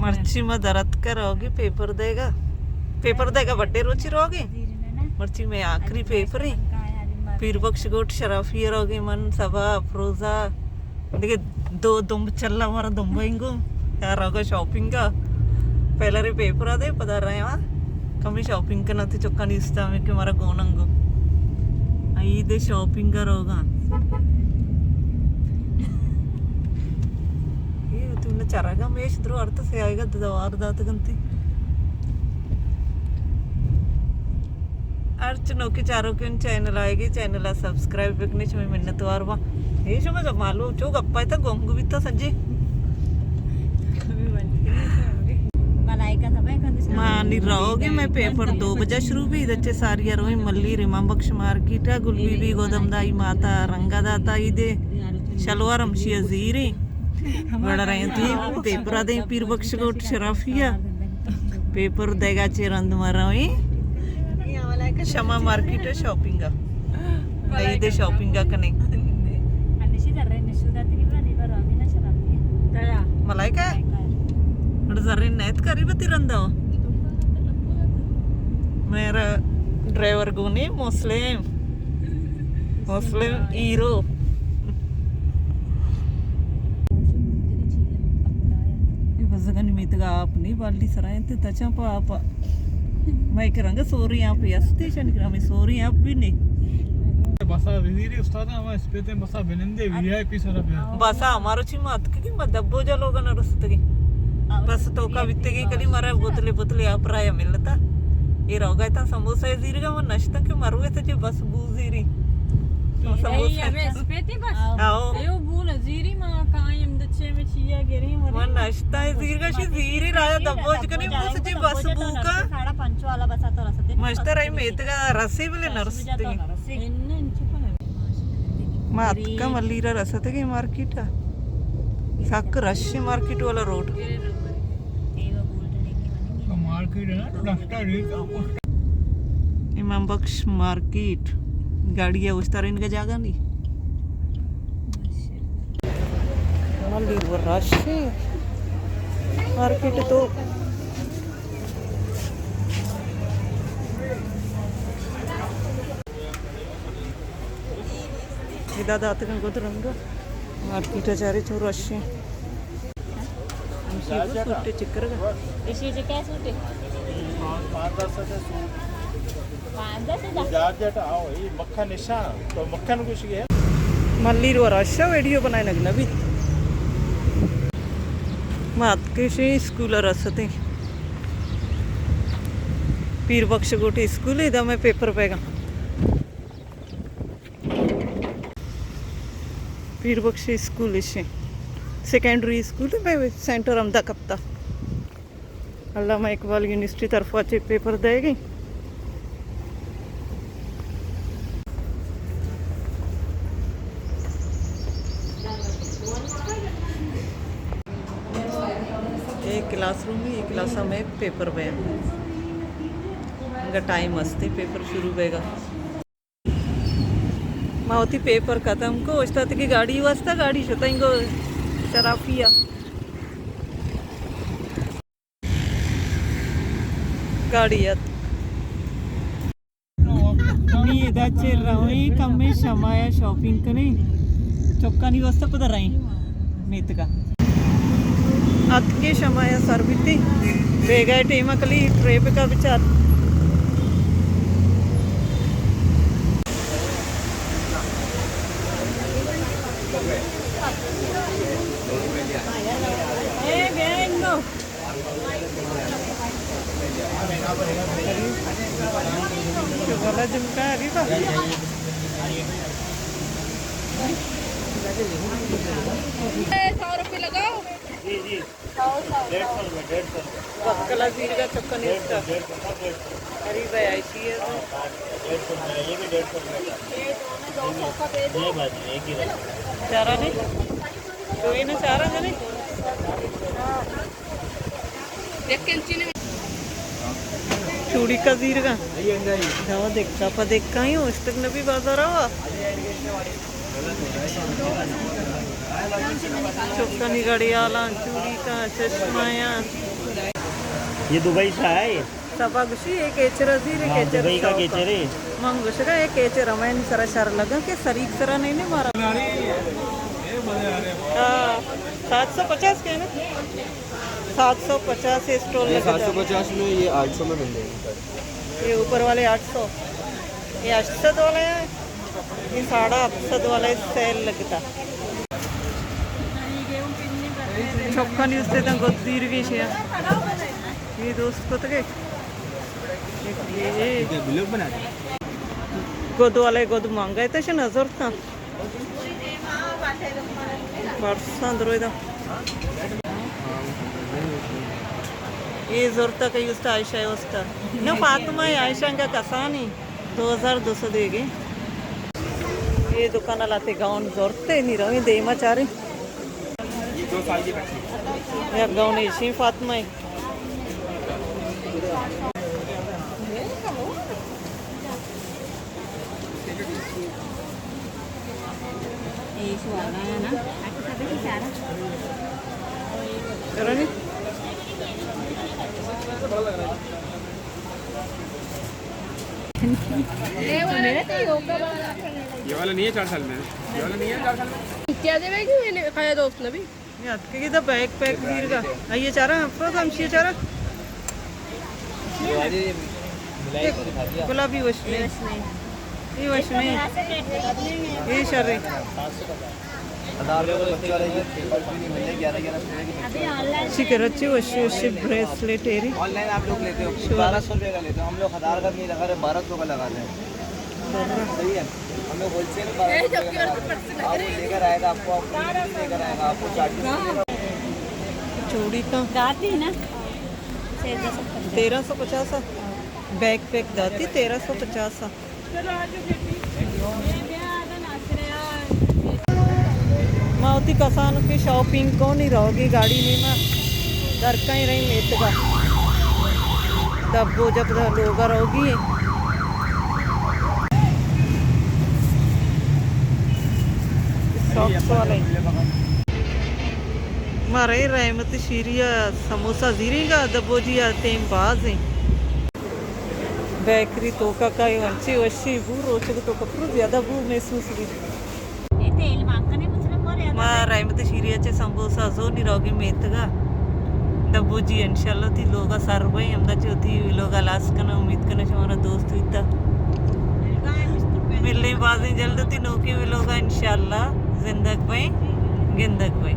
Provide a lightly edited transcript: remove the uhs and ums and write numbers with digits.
मर्ची में दर्द करोगे पेपर देगा बड्डे रोची रहोगे मर्ची में आखिरी पेपर है पीर बख्श गोट शराफी रहोगे मन सबा अफरोजा देखिए 2 दुम्ब चल हमारा दुम्बेंगो यार होगा शॉपिंग का पहले रे पेपर आदे पता रहे वहाँ कमी शॉपिंग करना थी चुक्का नहीं इस्ता में कि हमारा गोनंगो आई दे शॉपिंग का रोगा ये तुमने चरागा मेश द्रो अर्थ से आएगा दवार दात गंती अर्चनों के चारों के चैनल आएगी चैनल सब्सक्राइब करने में मिन्नत वार वा ये जो मैं मालूम चो गप्पा है तो गोंगू भी तो संजय मानी रहोगे मैं पेपर 2 बजे शुरू भी इधर सारी रोई मल्ली रिमा बख्श मार्केट गुलबी भी गोदमदाई माता रंगादाता इदे शलवारम शियाजीरी बड़ा रहे थी पेपर आदे पीर बख्श गोट शराफिया पेपर देगा चेरंद मारोई शमा मार्केट शॉपिंग इदे शॉपिंग कने मलाइका जर्रे नेत करी बतिरंदा मेरा ड्राइवर गुनी मुस्लिम हीरो बजगन मितगा आपनी बाल्टी सराय ते तचा पापा मैं करूंगा सोरी यहाँ पे स्टेशन ग्रामी सोरी यहाँ भी नहीं बसा विजीरी उस्ताद हमारे स्पेते बसा बिनंदे वीआईपी सरा पे बसा हमारो ची मत की मदब्बो जा लोग न रस्तगी बस तो का वित्तेगी कली मरा बोतले आप राया मिलता ये रोगा था समोसा जीरीगा वो नश्ता के मरुए थे जो बस बूजीरी समोसा स्पेते बस आओ यो बूल जीरी मा कायम दचे में चिया गिरी वो नश्ता जीरीगा शी जीरी राया दब्बोज कनी बस जी बस बूका 5.5 वाला बसा तो रसते मस्त राई मेतगा रसे बिले नरसते मातका मल्लीरा रसते की मार्केट साक रश मार्केट वाला रोड मार्केट है ना डॉक्टर इमाम बख्श मार्केट गाड़ी है उस तरह इनका जागा नहीं मल्ली वो रश है मार्केट तो इधर दात का गोदरंगा मार्केट चारे चो रश है सूटे चिकर का इसी जे क्या सूटे 5-10 जट आओ ये मक्खन निशान तो मक्खन कुछ है मल्ली रो रश वीडियो बनाए लगना भी मात के से स्कूल रसते पीर बख्श गोटे स्कूल इधर मैं पेपर पेगा पीर बख्श स्कूल इसे सेकेंडरी स्कूल है सेंटर अमदा कप्ता अल्लामा इकबाल यूनिवर्सिटी तरफ अच्छे पेपर देगी एक क्लासरूम में एक क्लास में पेपर में उनका टाइम असते पेपर शुरू होगा मावती पेपर खत्म को वस्ता की गाड़ी वास्ता गाड़ी शताइंगो शराफिया गाड़ी नी इधर चल रहा हूँ कम में शमाया शॉपिंग करने चौका नहीं वास्ता पता रही मीत का अत के शमाया सरबिती बेगा टीम कली ट्रेप का विचार वाला झुमका है अभी 100 रुपए लगाओ जी जी 150 बक्कला जीर का चक्कर नहीं उसका अरे भाई ऐसी है 150 ये भी 150 ये दोनों 200 का दे दो ये बात एक ही रहा चारा नहीं तो ये ना चारा नहीं देख के चीनी चूड़ी का जीर का जाओ देखा पा देखा ही उस तक नबी बाजार आवा चुक्कनी घड़ियाला चूड़ी का चश्माया ये दुबई से है ये सबागुशी एक केचर झीरे हाँ, केचर दुबई का केचर है मंगुशगा एक केचर रमायन सरा शर लगा के सरीक सरा नहीं ने मारा हाँ 750 के ना 750 से स्टॉल ये लगा 750 में, ये 800 में मिल जाएगी। ये ऊपर वाले 800 ये 800 वाले हैं ये 850 वाले सेल लगता चौका न्यूज ते तंग दीर की शेया ये दोस्त को तके ये ब्लॉग बना दे। गोद वाले गोद महंगा है तसे नजर था परसा दरोइदा ये जोरता का यूज आयशा है उसका ना फातिमा है आयशा का कसानी 2200 देगी ये दुकान लाते गाउन जोरते नहीं रही दे मचारे ये 2 साल की बच्ची या गाउन इसी फातिमा है करो नहीं ये वाला नहीं है 4 साल में, ये वाला नहीं है 4 साल में। क्या देवेगी मैंने खाया दोस्त ने भी याद के इधर बैग पैक दीर का ये चारा अफरोज हम ये चारा गुलाबी वश में ये वश में ये शर्रे आधार को बच्चे वाले ये पेपर भी नहीं मिलने 11 शिकरची वश ब्रेसलेट एरी ऑनलाइन आप लोग लेते हो 1200 रुपये का लेते हो, हम लोग 1000 का नहीं लगा रहे 1200 का लगाते हैं। सही है, हम लोग होलसेल 1200 रुपये का लगाते हैं। आप लेकर आएगा आपको लेकर आएगा आपको 40 चूड़ी का गाती ना 1350 बैग पैक दाती 1350 मावती कसान की शॉपिंग को नहीं रहोगी गाड़ी में मैं दर का ही रही मेत का तब वो जब लोग रहोगी सॉक्स वाले मारे रहमत शीरिया समोसा जीरेगा दबोजिया तेम बाज है बेकरी तो का वंची वशी बू रोचक तो कपरू ज्यादा बू महसूस हुई मा रहमत शीरियाचे समोसा जो निरोगी मेतगा दबोजी इंशाल्लाह ती लोगा सर्वई हमदाची होती लोगा लास कना उम्मीद करना हमारा दोस्त हुईता मिलने बाजी जल्द ती नौकी लोगा इंशाल्लाह जिंदग में गिंदग में